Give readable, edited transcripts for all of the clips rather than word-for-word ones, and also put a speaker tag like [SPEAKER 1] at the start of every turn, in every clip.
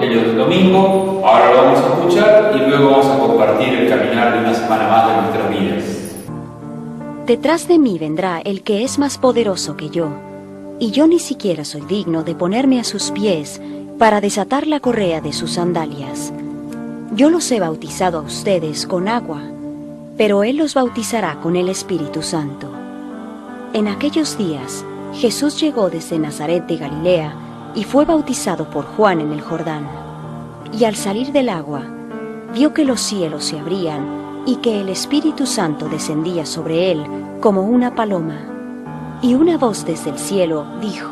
[SPEAKER 1] Evangelio del domingo, ahora lo vamos a escuchar y luego vamos a compartir el caminar de una semana más de nuestras vidas.
[SPEAKER 2] Detrás de mí vendrá el que es más poderoso que yo, y yo ni siquiera soy digno de ponerme a sus pies para desatar la correa de sus sandalias. Yo los he bautizado a ustedes con agua, pero Él los bautizará con el Espíritu Santo. En aquellos días, Jesús llegó desde Nazaret de Galilea y fue bautizado por Juan en el Jordán. Y al salir del agua, vio que los cielos se abrían y que el Espíritu Santo descendía sobre él como una paloma. Y una voz desde el cielo dijo: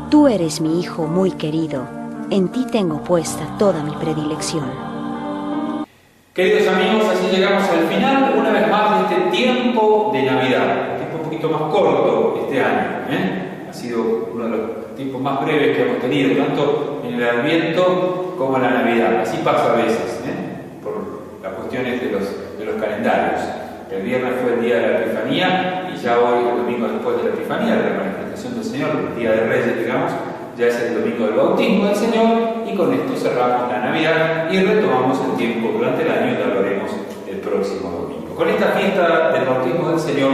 [SPEAKER 2] Tú eres mi Hijo muy querido, en ti tengo puesta toda mi predilección.
[SPEAKER 1] Queridos amigos, así llegamos al final, una vez más, de este tiempo de Navidad. Un poquito más corto este año, ha sido uno de los tiempos más breves que hemos tenido, tanto en el Adviento como en la Navidad. Así pasa a veces, por las cuestiones de los calendarios. El viernes fue el día de la Epifanía y ya hoy, el domingo después de la Epifanía, de la manifestación del Señor, el día de Reyes, digamos, ya es el domingo del bautismo del Señor, y con esto cerramos la Navidad y retomamos el tiempo durante el año, y ya lo haremos el próximo domingo. Con esta fiesta del bautismo del Señor,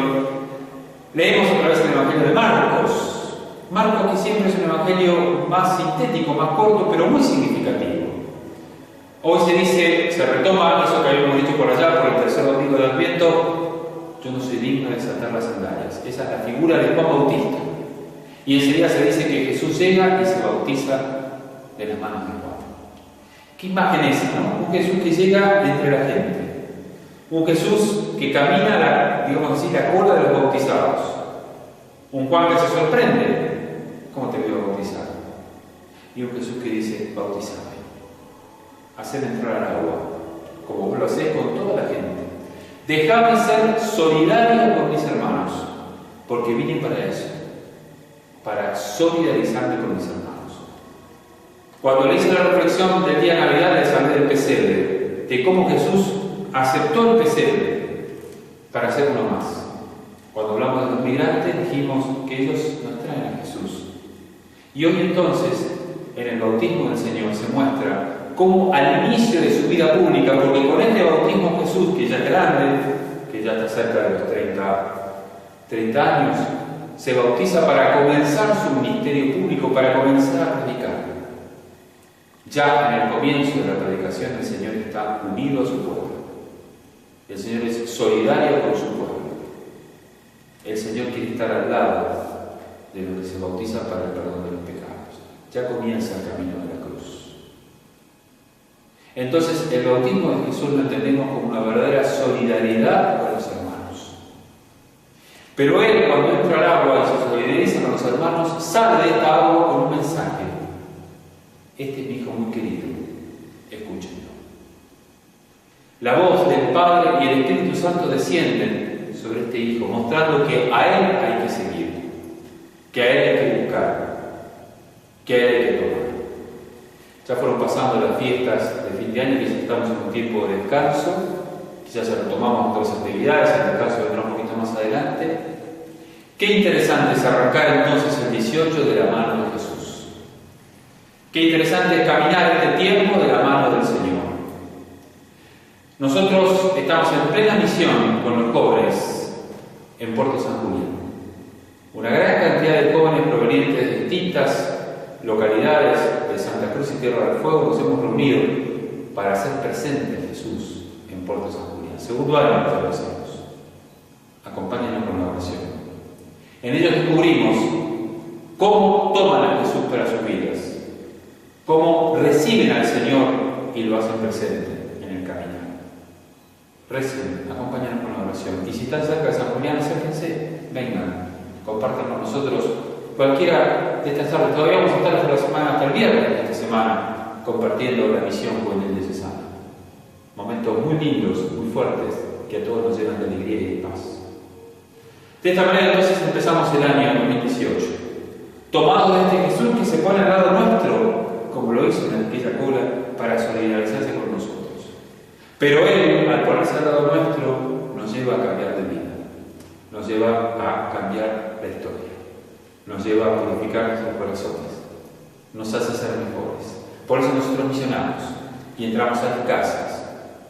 [SPEAKER 1] leemos otra vez el Evangelio de Marcos. Marcos, que siempre es un evangelio más sintético, más corto, pero muy significativo. Hoy se retoma eso que habíamos dicho por allá, por el tercer domingo de Adviento: yo no soy digno de desatar las sandalias. Esa es la figura de Juan Bautista. Y enseguida se dice que Jesús llega y se bautiza de las manos de Juan. ¿Qué imagen es esa, no? Un Jesús que llega entre la gente. Un Jesús que camina, la cola de los bautizados. Un Juan que se sorprende: ¿cómo te voy a bautizar? Y un Jesús que dice: bautízame. Haced entrar al agua, como vos lo hacés con toda la gente. Dejadme ser solidario con mis hermanos, porque vine para eso, para solidarizarme con mis hermanos. Cuando le hice la reflexión del día de Navidad, les hablé del pesebre, de cómo Jesús aceptó el pesebre para ser uno más. Cuando hablamos de los migrantes, dijimos que ellos nos traen a Jesús. Y hoy entonces, en el bautismo del Señor, se muestra cómo al inicio de su vida pública, porque con este bautismo Jesús, que ya es grande, que ya está cerca de los 30 años, se bautiza para comenzar su ministerio público, para comenzar a predicar. Ya en el comienzo de la predicación, el Señor está unido a su pueblo. El Señor es solidario con su pueblo. El Señor quiere estar al lado de los que se bautiza para el perdón de los pecados. Ya comienza el camino de la cruz. Entonces, el bautismo de Jesús lo entendemos como una verdadera solidaridad con los hermanos. Pero Él, cuando entra al agua y se solidariza con los hermanos, sale de esta agua con un mensaje: este es mi Hijo muy querido, escúchenlo. La voz del Padre y el Espíritu Santo descienden sobre este Hijo, mostrando que a Él hay que seguir, que a Él hay que buscar, que a Él hay que tomar. Ya fueron pasando las fiestas de fin de año, que ya estamos en un tiempo de descanso, quizás ya retomamos otras actividades, en el caso vendrá un poquito más adelante. Qué interesante es arrancar entonces el 18 de la mano de Jesús. Qué interesante es caminar este tiempo de la mano del Señor. Nosotros estamos en plena misión con los jóvenes en Puerto San Julián. Una gran cantidad de jóvenes provenientes de distintas localidades de Santa Cruz y Tierra del Fuego nos hemos reunido para hacer presente a Jesús en Puerto San Julián. Segundo año que lo hacemos. Acompáñanos con la oración. En ellos descubrimos cómo toman a Jesús para sus vidas, cómo reciben al Señor y lo hacen presente en el camino. Recen, acompáñanos con la oración. Y si están cerca de San Julián, acérquense, vengan, compartan con nosotros cualquiera de estas tardes. Todavía vamos a estar hasta la semana, hasta el viernes de esta semana, compartiendo la misión juvenil de Cesana. Momentos muy lindos, muy fuertes, que a todos nos llenan de alegría y de paz. De esta manera entonces empezamos el año 2018, tomados de este Jesús que se pone al lado nuestro, como lo hizo en aquella cola, para solidarizarse con nosotros. Pero Él, al ponerse al lado nuestro, nos lleva a cambiar de vida, nos lleva a cambiar la historia, nos lleva a purificar nuestros corazones, nos hace ser mejores. Por eso nosotros misionamos y entramos a las casas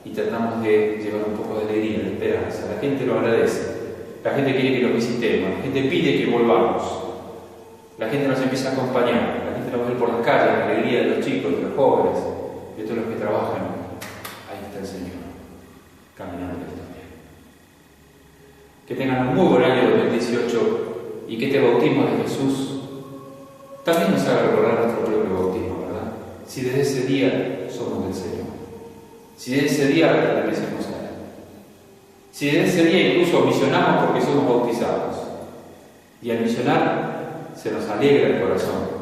[SPEAKER 1] y tratamos de llevar un poco de alegría, de esperanza. La gente lo agradece, la gente quiere que los visitemos, la gente pide que volvamos, la gente nos empieza a acompañar, la gente nos ve por las calles, la alegría de los chicos, de los jóvenes, de todos los que trabajan. Ahí está el Señor, caminando también. Que tengan un muy buen año 2018 y que este bautismo de Jesús también nos haga recordar nuestro propio bautismo, ¿verdad? Si desde ese día somos del Señor, si desde ese día pertenecemos a Él, si desde ese día incluso misionamos porque somos bautizados, y al misionar se nos alegra el corazón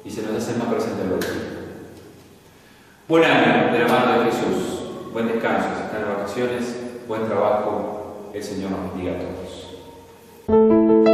[SPEAKER 1] y se nos hace más presente el bautismo. Buen año de la mano de Jesús, buen descanso, si están en vacaciones, buen trabajo, el Señor nos bendiga a todos.